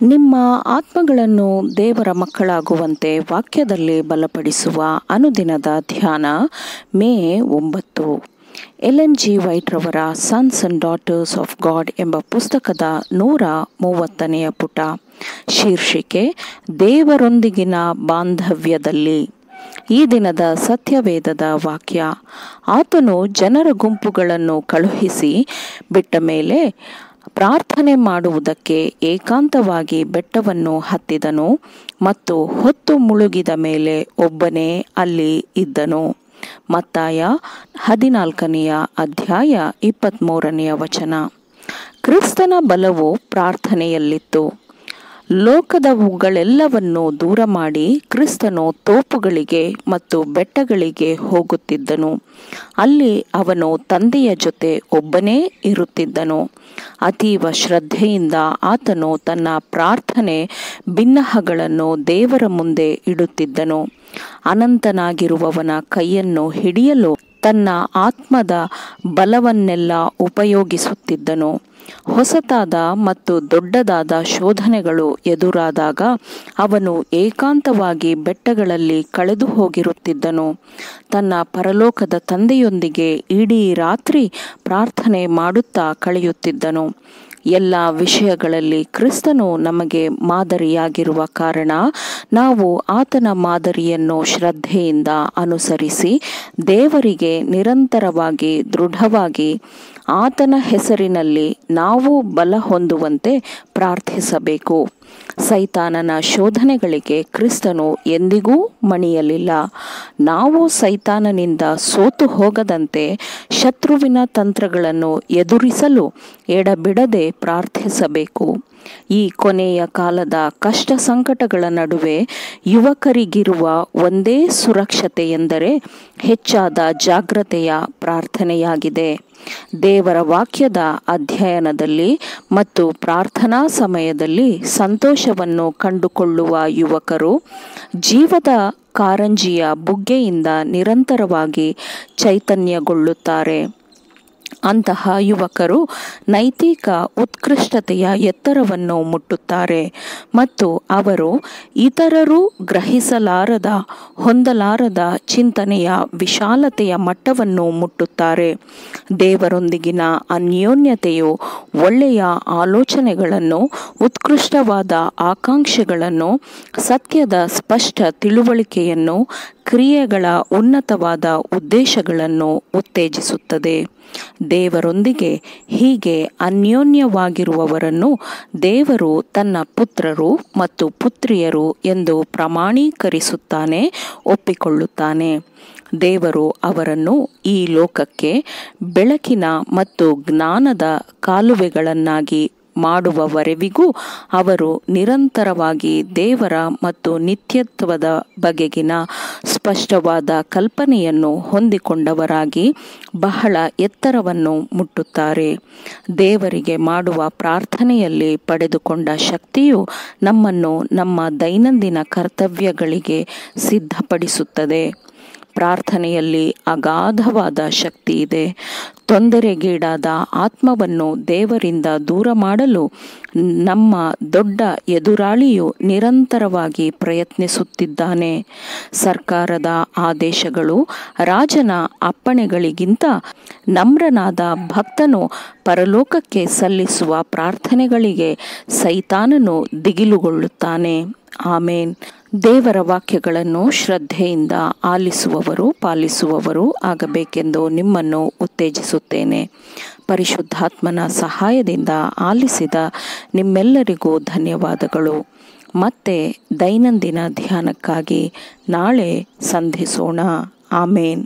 ನಿಮ್ಮ ಆತ್ಮಗಳನ್ನು ದೇವರ ಮಕ್ಕಳಾಗುವಂತೆ ವಾಕ್ಯದಲ್ಲಿ ಬಲಪಡಿಸುವ ಅನುದಿನದ ಧ್ಯಾನ ಮೇ 9. ಎಲೆನ್ ಜಿ ವೈಟ್ ರವರ sons and daughters of god ಎಂಬ ಪುಸ್ತಕದ 130ನೇ ಪುಟ. ಶೀರ್ಷಿಕೆ ದೇವರೊಂದಿಗಿನ ಬಾಂಧವ್ಯದಲ್ಲಿ. ಈ ದಿನದ ಸತ್ಯವೇದದ ವಾಕ್ಯ: ಆತನು ಜನರ ಗುಂಪುಗಳನ್ನು ಕಳುಹಿಸಿ ಬಿಟ್ಟ ಮೇಲೆ ಪ್ರಾರ್ಥನೆ ಮಾಡುವುದಕ್ಕೆ ಏಕಾಂತವಾಗಿ ಬೆಟ್ಟವನ್ನು ಹತ್ತಿದನು ಮತ್ತು ಹೊತ್ತು ಮುಳುಗಿದ ಮೇಲೆ ಒಬ್ಬನೇ ಅಲ್ಲಿ ಇದ್ದನು. ಮತ್ತಾಯ 14ನೇ ಅಧ್ಯಾಯ 23ನೇ ವಚನ. ಕ್ರಿಸ್ತನ ಬಲವು ಪ್ರಾರ್ಥನೆಯಲ್ಲಿತ್ತು. ಲೋಕದವುಗಳೆಲ್ಲವನ್ನು ದೂರ ಮಾಡಿ ಕ್ರಿಸ್ತನು ತೋಪುಗಳಿಗೆ ಮತ್ತು ಬೆಟ್ಟಗಳಿಗೆ ಹೋಗುತ್ತಿದ್ದನು. ಅಲ್ಲಿ ಅವನು ತಂದೆಯ ಜೊತೆ ಒಬ್ಬನೇ ಇರುತ್ತಿದ್ದನು. ಅತೀವ ಶ್ರದ್ಧೆಯಿಂದ ಆತನು ತನ್ನ ಪ್ರಾರ್ಥನೆ ಬಿನ್ನಹಗಳನ್ನು ದೇವರ ಮುಂದೆ ಇಡುತ್ತಿದ್ದನು. ಅನಂತನಾಗಿರುವವನ ಕೈಯನ್ನು ಹಿಡಿಯಲು ತನ್ನ ಆತ್ಮದ ಬಲವನ್ನೆಲ್ಲ ಉಪಯೋಗಿಸುತ್ತಿದ್ದನು. ಹೊಸತಾದ ಮತ್ತು ದೊಡ್ಡದಾದ ಶೋಧನೆಗಳು ಎದುರಾದಾಗ ಅವನು ಏಕಾಂತವಾಗಿ ಬೆಟ್ಟಗಳಲ್ಲಿ ಕಳೆದು ಹೋಗಿರುತ್ತಿದ್ದನು. ತನ್ನ ಪರಲೋಕದ ತಂದೆಯೊಂದಿಗೆ ಇಡೀ ರಾತ್ರಿ ಪ್ರಾರ್ಥನೆ ಮಾಡುತ್ತಾ ಕಳೆಯುತ್ತಿದ್ದನು. ಎಲ್ಲ ವಿಷಯಗಳಲ್ಲಿ ಕ್ರಿಸ್ತನು ನಮಗೆ ಮಾದರಿಯಾಗಿರುವ ಕಾರಣ ನಾವು ಆತನ ಮಾದರಿಯನ್ನು ಶ್ರದ್ಧೆಯಿಂದ ಅನುಸರಿಸಿ ದೇವರಿಗೆ ನಿರಂತರವಾಗಿ ದೃಢವಾಗಿ ಆತನ ಹೆಸರಿನಲ್ಲಿ ನಾವು ಬಲ ಹೊಂದುವಂತೆ ಪ್ರಾರ್ಥಿಸಬೇಕು. ಸೈತಾನನ ಶೋಧನೆಗಳಿಗೆ ಕ್ರಿಸ್ತನು ಎಂದಿಗೂ ಮಣಿಯಲಿಲ್ಲ. ನಾವು ಸೈತಾನನಿಂದ ಸೋತು ಹೋಗದಂತೆ ಶತ್ರುವಿನ ತಂತ್ರಗಳನ್ನು ಎದುರಿಸಲು ಎಡಬಿಡದೆ ಪ್ರಾರ್ಥಿಸಬೇಕು. ಈ ಕೊನೆಯ ಕಾಲದ ಕಷ್ಟ ಸಂಕಟಗಳ ನಡುವೆ ಯುವಕರಿಗಿರುವ ಒಂದೇ ಸುರಕ್ಷತೆ ಎಂದರೆ ಹೆಚ್ಚಾದ ಜಾಗ್ರತೆಯ ಪ್ರಾರ್ಥನೆಯಾಗಿದೆ. ದೇವರ ವಾಕ್ಯದ ಅಧ್ಯಯನದಲ್ಲಿ ಮತ್ತು ಪ್ರಾರ್ಥನಾ ಸಮಯದಲ್ಲಿ ಸಂತೋಷವನ್ನು ಕಂಡುಕೊಳ್ಳುವ ಯುವಕರು ಜೀವದ ಕಾರಂಜಿಯ ಬುಗ್ಗೆಯಿಂದ ನಿರಂತರವಾಗಿ ಚೈತನ್ಯಗೊಳ್ಳುತ್ತಾರೆ. ಅಂತಹ ಯುವಕರು ನೈತಿಕ ಉತ್ಕೃಷ್ಟತೆಯ ಎತ್ತರವನ್ನು ಮುಟ್ಟುತ್ತಾರೆ ಮತ್ತು ಅವರು ಇತರರು ಗ್ರಹಿಸಲಾರದ ಹೊಂದಲಾರದ ಚಿಂತನೆಯ ವಿಶಾಲತೆಯ ಮಟ್ಟವನ್ನು ಮುಟ್ಟುತ್ತಾರೆ. ದೇವರೊಂದಿಗಿನ ಅನ್ಯೋನ್ಯತೆಯು ಒಳ್ಳೆಯ ಆಲೋಚನೆಗಳನ್ನು, ಉತ್ಕೃಷ್ಟವಾದ ಆಕಾಂಕ್ಷೆಗಳನ್ನು, ಸತ್ಯದ ಸ್ಪಷ್ಟ ತಿಳುವಳಿಕೆಯನ್ನು, ಕ್ರಿಯೆಗಳ ಉನ್ನತವಾದ ಉದ್ದೇಶಗಳನ್ನು ಉತ್ತೇಜಿಸುತ್ತದೆ. ದೇವರೊಂದಿಗೆ ಹೀಗೆ ಅನ್ಯೋನ್ಯವಾಗಿರುವವರನ್ನು ದೇವರು ತನ್ನ ಪುತ್ರರು ಮತ್ತು ಪುತ್ರಿಯರು ಎಂದು ಪ್ರಮಾಣೀಕರಿಸುತ್ತಾನೆ, ಒಪ್ಪಿಕೊಳ್ಳುತ್ತಾನೆ. ದೇವರು ಅವರನ್ನು ಈ ಲೋಕಕ್ಕೆ ಬೆಳಕಿನ ಮತ್ತು ಜ್ಞಾನದ ಕಾಲುವೆಗಳನ್ನಾಗಿ ಮಾಡುವವರೆವಿಗೂ ಅವರು ನಿರಂತರವಾಗಿ ದೇವರ ಮತ್ತು ನಿತ್ಯತ್ವದ ಬಗೆಗಿನ ಸ್ಪಷ್ಟವಾದ ಕಲ್ಪನೆಯನ್ನು ಹೊಂದಿಕೊಂಡವರಾಗಿ ಬಹಳ ಎತ್ತರವನ್ನು ಮುಟ್ಟುತ್ತಾರೆ. ದೇವರಿಗೆ ಮಾಡುವ ಪ್ರಾರ್ಥನೆಯಲ್ಲಿ ಪಡೆದುಕೊಂಡ ಶಕ್ತಿಯು ನಮ್ಮನ್ನು ನಮ್ಮ ದೈನಂದಿನ ಕರ್ತವ್ಯಗಳಿಗೆ ಸಿದ್ಧಪಡಿಸುತ್ತದೆ. ಪ್ರಾರ್ಥನೆಯಲ್ಲಿ ಅಗಾಧವಾದ ಶಕ್ತಿ ಇದೆ. ತೊಂದರೆಗೀಡಾದ ಆತ್ಮವನ್ನು ದೇವರಿಂದ ದೂರ ಮಾಡಲು ನಮ್ಮ ದೊಡ್ಡ ಎದುರಾಳಿಯು ನಿರಂತರವಾಗಿ ಪ್ರಯತ್ನಿಸುತ್ತಿದ್ದಾನೆ. ಸರ್ಕಾರದ ಆದೇಶಗಳು, ರಾಜನ ಅಪ್ಪಣೆಗಳಿಗಿಂತ ನಮ್ರನಾದ ಭಕ್ತನು ಪರಲೋಕಕ್ಕೆ ಸಲ್ಲಿಸುವ ಪ್ರಾರ್ಥನೆಗಳಿಗೆ ಸೈತಾನನು ದಿಗಿಲುಗೊಳ್ಳುತ್ತಾನೆ. ಆಮೇನ್. ದೇವರ ವಾಕ್ಯಗಳನ್ನು ಶ್ರದ್ಧೆಯಿಂದ ಆಲಿಸುವವರು, ಪಾಲಿಸುವವರು ಆಗಬೇಕೆಂದು ನಿಮ್ಮನ್ನು ಉತ್ತೇಜಿಸುತ್ತೇನೆ. ಪರಿಶುದ್ಧಾತ್ಮನ ಸಹಾಯದಿಂದ ಆಲಿಸಿದ ನಿಮ್ಮೆಲ್ಲರಿಗೂ ಧನ್ಯವಾದಗಳು. ಮತ್ತೆ ದೈನಂದಿನ ಧ್ಯಾನಕ್ಕಾಗಿ ನಾಳೆ ಸಂಧಿಸೋಣ. ಆಮೇನ್.